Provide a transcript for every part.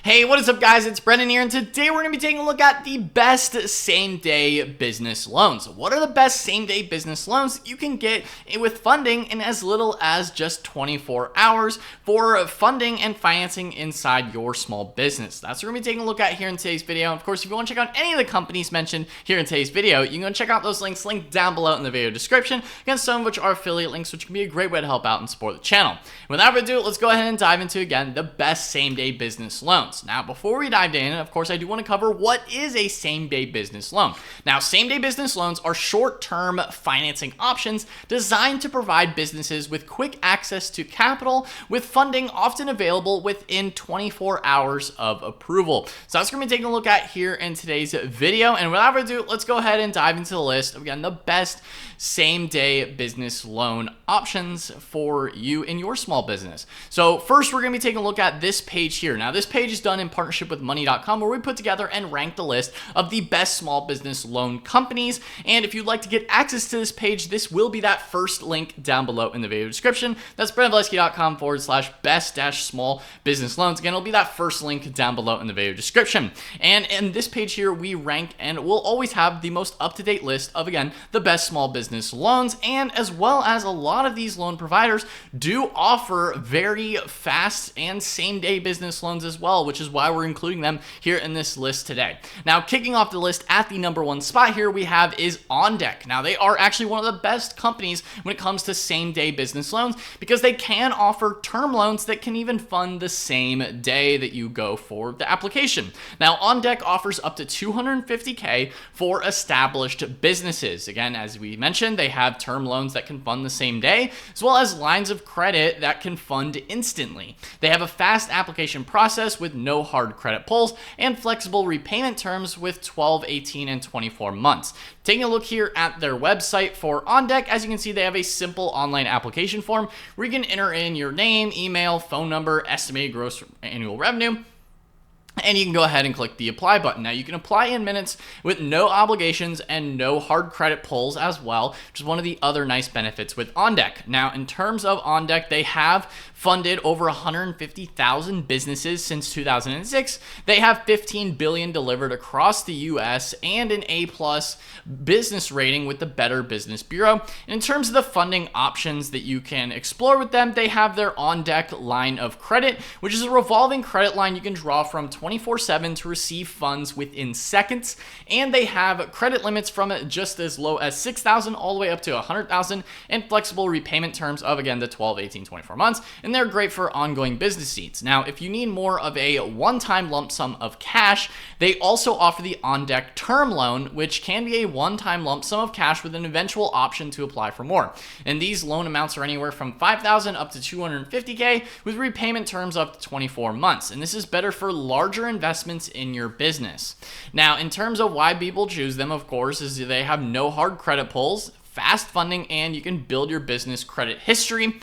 Hey, what is up guys? It's Brendan here, and today we're going to be taking a look at the best same-day business loans. What are the best same-day business loans you can get with funding in as little as just 24 hours for funding and financing inside your small business? That's what we're going to be taking a look at here in today's video. And of course, if you want to check out any of the companies mentioned here in today's video, you can go check out those links linked down below in the video description, again, some of which are affiliate links, which can be a great way to help out and support the channel. And without further ado, let's go ahead and dive into, again, the best same-day business loans. Now, before we dive in, of course, I do want to cover what is a same-day business loan. Now, same-day business loans are short-term financing options designed to provide businesses with quick access to capital, with funding often available within 24 hours of approval. So that's what we're going to be taking a look at here in today's video. And without further ado, let's go ahead and dive into the list of, again, the best same-day business loan options for you in your small business. So first, we're going to be taking a look at this page here. Now, this page is done in partnership with Money.com, where we put together and rank the list of the best small business loan companies. And if you'd like to get access to this page, this will be that first link down below in the video description. That's BrandonValesky.com/best-small business loans. Again, it'll be that first link down below in the video description. And in this page here, we rank and we'll always have the most up-to-date list of, again, the best small business loans, and as well as a lot of these loan providers do offer very fast and same-day business loans as well, which is why we're including them here in this list today. Now, kicking off the list at the #1 spot here we have is OnDeck. Now, they are actually one of the best companies when it comes to same-day business loans because they can offer term loans that can even fund the same day that you go for the application. Now, OnDeck offers up to $250K for established businesses. Again, as we mentioned, they have term loans that can fund the same day, as well as lines of credit that can fund instantly. They have a fast application process with no hard credit pulls and flexible repayment terms with 12, 18, and 24 months. Taking a look here at their website for OnDeck, as you can see, they have a simple online application form where you can enter in your name, email, phone number, estimated gross annual revenue, and you can go ahead and click the apply button. Now, you can apply in minutes with no obligations and no hard credit pulls as well, which is one of the other nice benefits with OnDeck. Now, in terms of OnDeck, they have funded over 150,000 businesses since 2006. They have 15 billion delivered across the US and an A+ business rating with the Better Business Bureau. And in terms of the funding options that you can explore with them, they have their OnDeck line of credit, which is a revolving credit line you can draw from 24/7 to receive funds within seconds. And they have credit limits from just as low as 6,000 all the way up to 100,000 and flexible repayment terms of, again, the 12, 18, 24 months. And they're great for ongoing business needs. Now, if you need more of a one-time lump sum of cash, they also offer the OnDeck term loan, which can be a one-time lump sum of cash with an eventual option to apply for more. And these loan amounts are anywhere from 5,000 up to 250K with repayment terms up to 24 months. And this is better for larger investments in your business. Now, in terms of why people choose them, of course, is they have no hard credit pulls, fast funding, and you can build your business credit history,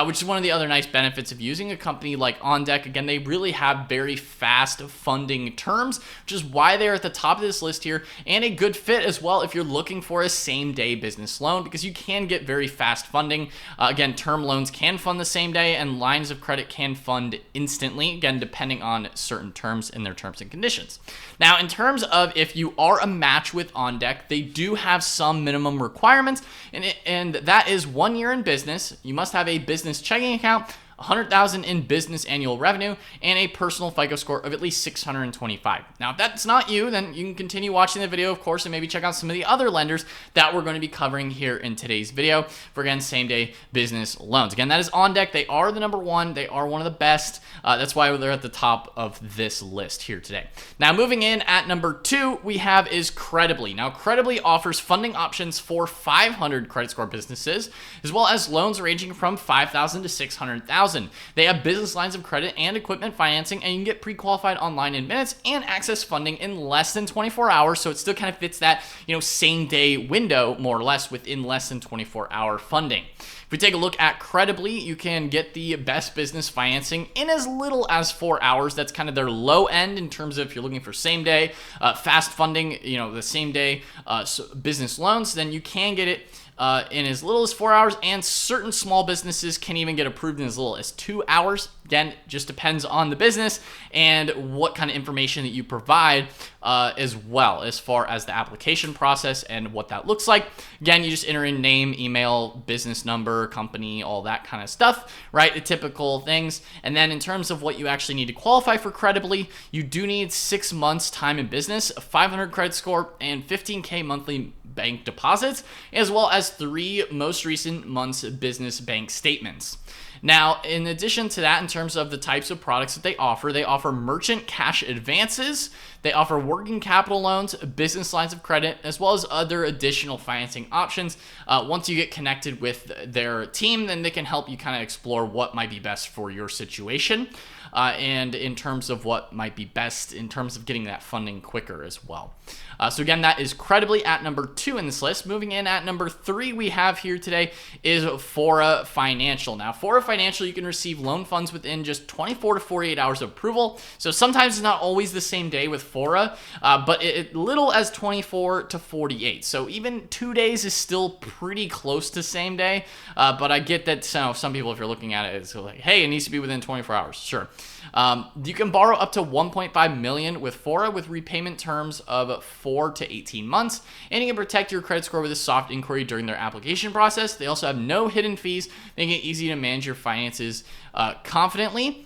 which is one of the other nice benefits of using a company like OnDeck. Again, they really have very fast funding terms, which is why they're at the top of this list here, and a good fit as well if you're looking for a same-day business loan, because you can get very fast funding. Again, term loans can fund the same day, and lines of credit can fund instantly, again, depending on certain terms in their terms and conditions. Now, in terms of if you are a match with OnDeck, they do have some minimum requirements, and that is 1 year in business. You must have a business checking account, 100,000 in business annual revenue, and a personal FICO score of at least 625. Now, if that's not you, then you can continue watching the video, of course, and maybe check out some of the other lenders that we're going to be covering here in today's video for, again, same-day business loans. Again, that is OnDeck. They are the #1. They are one of the best. That's why they're at the top of this list here today. Now, moving in at #2, we have is Credibly. Now, Credibly offers funding options for 500 credit score businesses, as well as loans ranging from 5,000 to 600,000. They have business lines of credit and equipment financing, and you can get pre-qualified online in minutes and access funding in less than 24 hours. So it still kind of fits that, same day window more or less within less than 24-hour funding. If we take a look at Credibly, you can get the best business financing in as little as 4 hours. That's kind of their low end in terms of if you're looking for same day, fast funding, the same day business loans, then you can get it in as little as 4 hours, and certain small businesses can even get approved in as little as 2 hours. Again, just depends on the business and what kind of information that you provide as well as far as the application process and what that looks like. Again, you just enter in name, email, business number, company, all that kind of stuff, right? The typical things. And then in terms of what you actually need to qualify for Credibly, you do need 6 months time in business, a 500 credit score, and 15K monthly bank deposits, as well as 3 most recent months business bank statements. Now, in addition to that, in terms of the types of products that they offer merchant cash advances, they offer working capital loans, business lines of credit, as well as other additional financing options. Once you get connected with their team, then they can help you kind of explore what might be best for your situation. And in terms of what might be best in terms of getting that funding quicker as well. So again, that is Credibly at number 2 in this list. Moving in at number 3 we have here today is Fora Financial. Now, Fora Financial, you can receive loan funds within just 24 to 48 hours of approval. So sometimes it's not always the same day with Fora, but little as 24 to 48. So even 2 days is still pretty close to same day. But I get that some people, if you're looking at it, it's like, hey, it needs to be within 24 hours. Sure. You can borrow up to $1.5 million with Fora with repayment terms of 4 to 18 months, and you can protect your credit score with a soft inquiry during their application process. They also have no hidden fees, making it easy to manage your finances confidently.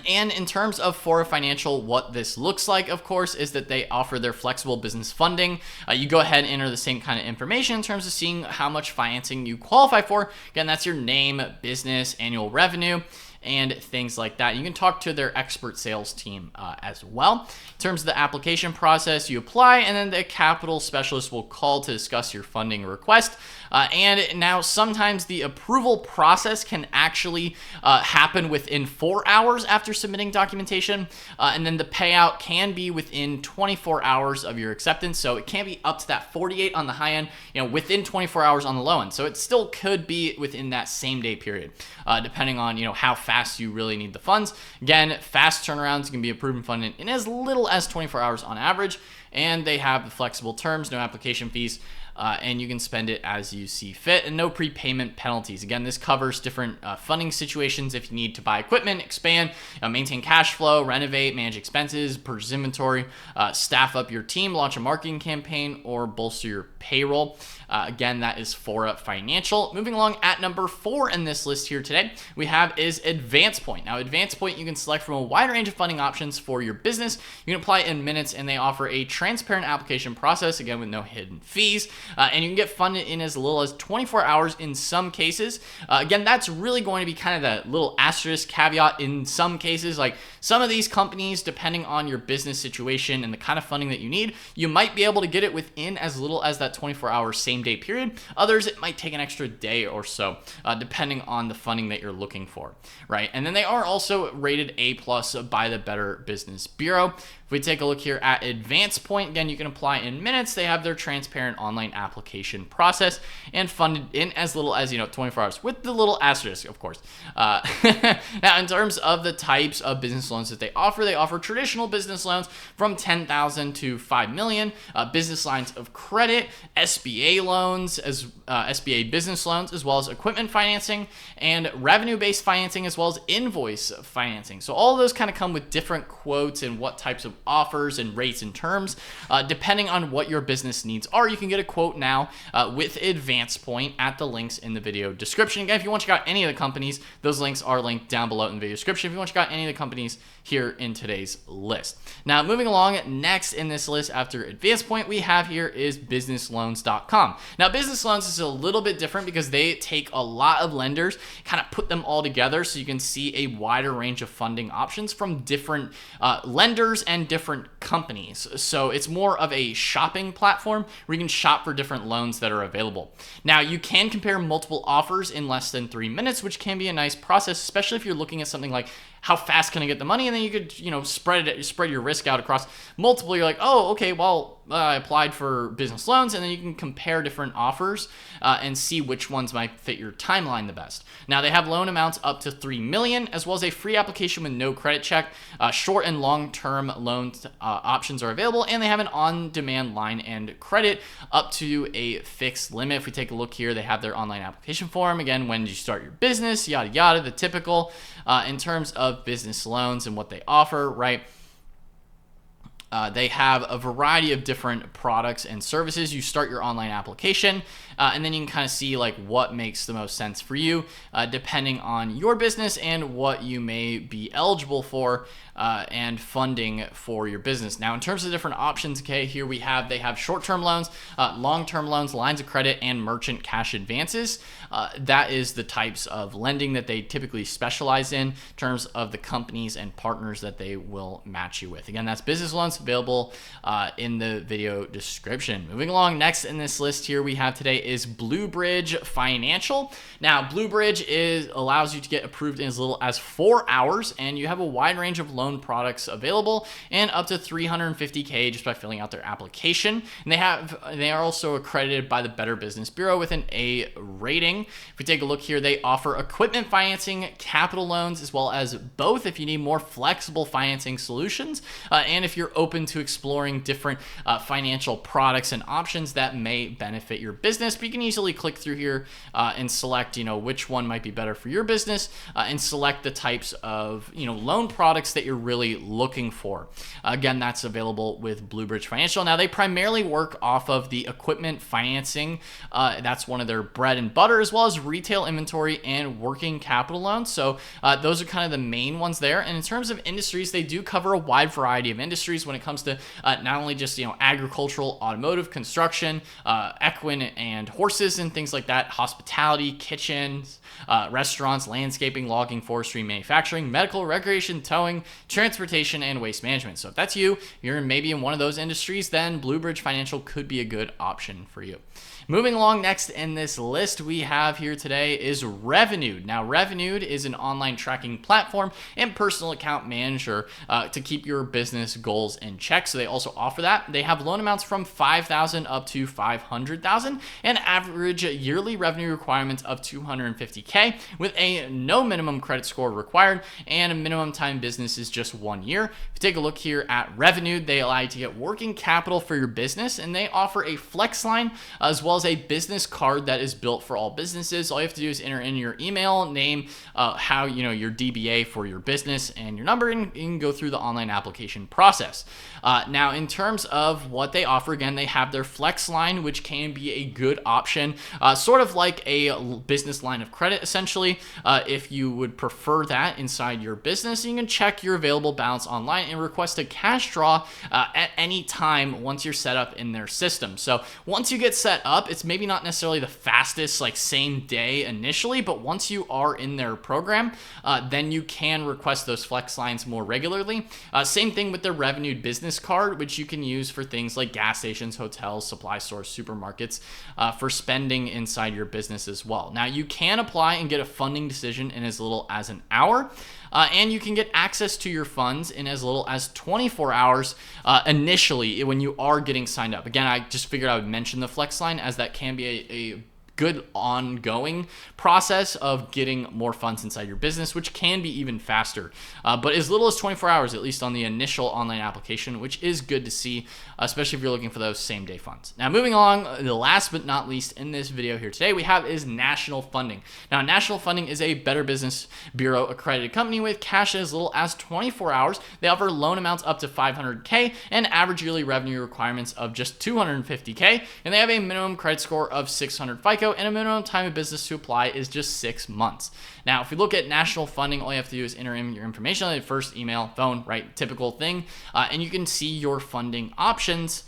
And in terms of Fora Financial, what this looks like, of course, is that they offer their flexible business funding. You go ahead and enter the same kind of information in terms of seeing how much financing you qualify for. Again, that's your name, business, annual revenue, and things like that. You can talk to their expert sales team as well. In terms of the application process, you apply, and then the capital specialist will call to discuss your funding request. And now sometimes the approval process can actually happen within 4 hours after submitting documentation, and then the payout can be within 24 hours of your acceptance. So it can be up to that 48 on the high end, within 24 hours on the low end. So it still could be within that same day period, depending on how fast you really need the funds. Again, fast turnarounds can be approved and funded in as little as 24 hours on average, and they have the flexible terms, no application fees, and you can spend it as you see fit, and no prepayment penalties. Again, this covers different funding situations if you need to buy equipment, expand, maintain cash flow, renovate, manage expenses, purchase inventory, staff up your team, launch a marketing campaign, or bolster your payroll. Again, that is Fora Financial. Moving along at number 4 in this list here today, we have is Advance Point. Now, Advance Point, you can select from a wide range of funding options for your business. You can apply in minutes, and they offer a transparent application process, again, with no hidden fees. And you can get funded in as little as 24 hours in some cases. Again, that's really going to be kind of that little asterisk caveat in some cases. Like some of these companies, depending on your business situation and the kind of funding that you need, you might be able to get it within as little as that 24-hour same day period. Others, it might take an extra day or so, depending on the funding that you're looking for, right? And then they are also rated A+ by the Better Business Bureau. If we take a look here at Advance Point, again, you can apply in minutes. They have their transparent online application process and funded in as little as 24 hours, with the little asterisk, of course. Now, in terms of the types of business loans that they offer traditional business loans from $10,000 to $5 million, business lines of credit, SBA loans, SBA business loans, as well as equipment financing and revenue-based financing, as well as invoice financing. So all of those kind of come with different quotes and what types of offers and rates and terms, depending on what your business needs are. You can get a quote now with Advance Point at the links in the video description. Again, if you want to check out any of the companies, those links are linked down below in the video description if you want to check out any of the companies here in today's list. Now, moving along, next in this list after Advance Point we have here is businessloans.com. Now, business loans is a little bit different because they take a lot of lenders, kind of put them all together so you can see a wider range of funding options from different lenders and different companies. So it's more of a shopping platform where you can shop for different loans that are available. Now, you can compare multiple offers in less than 3 minutes, which can be a nice process, especially if you're looking at something like how fast can I get the money? And then you could, spread your risk out across multiple. You're like, oh, okay, well, I applied for business loans, and then you can compare different offers and see which ones might fit your timeline the best. Now, they have loan amounts up to $3 million, as well as a free application with no credit check. Short and long-term loans options are available, and they have an on-demand line and credit up to a fixed limit. If we take a look here, they have their online application form. Again, when did you start your business, yada, yada, the typical in terms of business loans and what they offer, right? They have a variety of different products and services. You start your online application, and then you can kind of see like what makes the most sense for you, depending on your business and what you may be eligible for and funding for your business. Now, in terms of different options, okay, here they have short-term loans, long-term loans, lines of credit, and merchant cash advances. That is the types of lending that they typically specialize in terms of the companies and partners that they will match you with. Again, that's business loans, available in the video description. Moving along, next in this list here we have today is Bluebridge Financial. Now, Bluebridge allows you to get approved in as little as 4 hours, and you have a wide range of loan products available and up to $350K just by filling out their application. And they are also accredited by the Better Business Bureau with an A rating. If we take a look here, they offer equipment financing, capital loans, as well as both if you need more flexible financing solutions, and if you're open to exploring different financial products and options that may benefit your business. But you can easily click through here and select, which one might be better for your business, and select the types of, loan products that you're really looking for. Again, that's available with Bluebridge Financial. Now, they primarily work off of the equipment financing. That's one of their bread and butter, as well as retail inventory and working capital loans. So those are kind of the main ones there. And in terms of industries, they do cover a wide variety of industries when it comes to not only just agricultural, automotive, construction, equine and horses and things like that, hospitality, kitchens, restaurants, landscaping, logging, forestry, manufacturing, medical, recreation, towing, transportation, and waste management. So if that's you, you're maybe in one of those industries, then Bluebridge Financial could be a good option for you. Moving along, next in this list we have here today is Revenued. Now, Revenued is an online tracking platform and personal account manager to keep your business goals in check. So they also offer that. They have loan amounts from $5,000 up to $500,000 and average yearly revenue requirements of $250K with a no minimum credit score required, and a minimum time business is just 1 year. If you take a look here at Revenued, they allow you to get working capital for your business, and they offer a flex line as well as a business card that is built for all businesses. All you have to do is enter in your email, name, how your DBA for your business, and your number, and you can go through the online application process. Now, in terms of what they offer, again, they have their flex line, which can be a good option, sort of like a business line of credit, essentially. If you would prefer that inside your business, you can check your available balance online and request a cash draw at any time once you're set up in their system. So once you get set up, it's maybe not necessarily the fastest, like same day initially, but once you are in their program, then you can request those flex lines more regularly. Same thing with the Revenued business card, which you can use for things like gas stations, hotels, supply stores, supermarkets, for spending inside your business as well. Now, you can apply and get a funding decision in as little as an hour. And you can get access to your funds in as little as 24 hours initially when you are getting signed up. Again, I just figured I would mention the flex line, as that can be a good ongoing process of getting more funds inside your business, which can be even faster. But as little as 24 hours, at least on the initial online application, which is good to see, especially if you're looking for those same day funds. Now, moving along, the last but not least in this video here today, we have is National Funding. Now, National Funding is a Better Business Bureau accredited company with cash as little as 24 hours. They offer loan amounts up to $500K and average yearly revenue requirements of just $250K, and they have a minimum credit score of 600 FICO, and a minimum time of business to apply is just 6 months. Now, if we look at National Funding, all you have to do is enter in your information, like first, email, phone, right? Typical thing. And you can see your funding options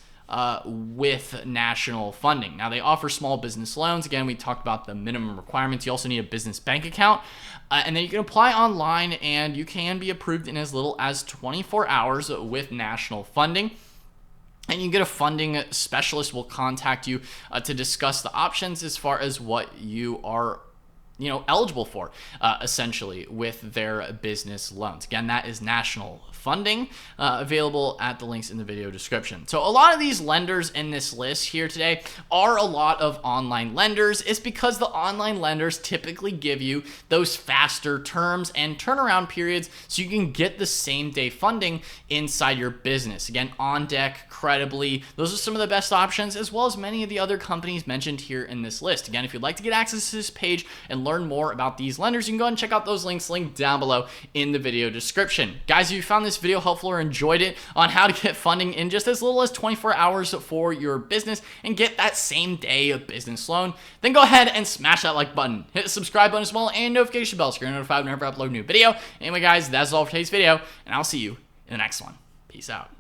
with National Funding. Now, they offer small business loans. Again, we talked about the minimum requirements. You also need a business bank account. And then you can apply online, and you can be approved in as little as 24 hours with National Funding. And you get a funding specialist will contact you to discuss the options as far as what you are eligible for essentially with their business loans. Again, that is national funding, available at the links in the video description. So a lot of these lenders in this list here today are a lot of online lenders. It's because the online lenders typically give you those faster terms and turnaround periods so you can get the same day funding inside your business. Again, OnDeck, Credibly, those are some of the best options, as well as many of the other companies mentioned here in this list. Again, if you'd like to get access to this page and learn more about these lenders, you can go ahead and check out those links linked down below in the video description. Guys, if you found this video helpful or enjoyed it on how to get funding in just as little as 24 hours for your business and get that same day of business loan, then go ahead and smash that like button, hit the subscribe button as well, and notification bell so you're notified whenever I upload a new video. Anyway, guys, that's all for today's video, and I'll see you in the next one. Peace out.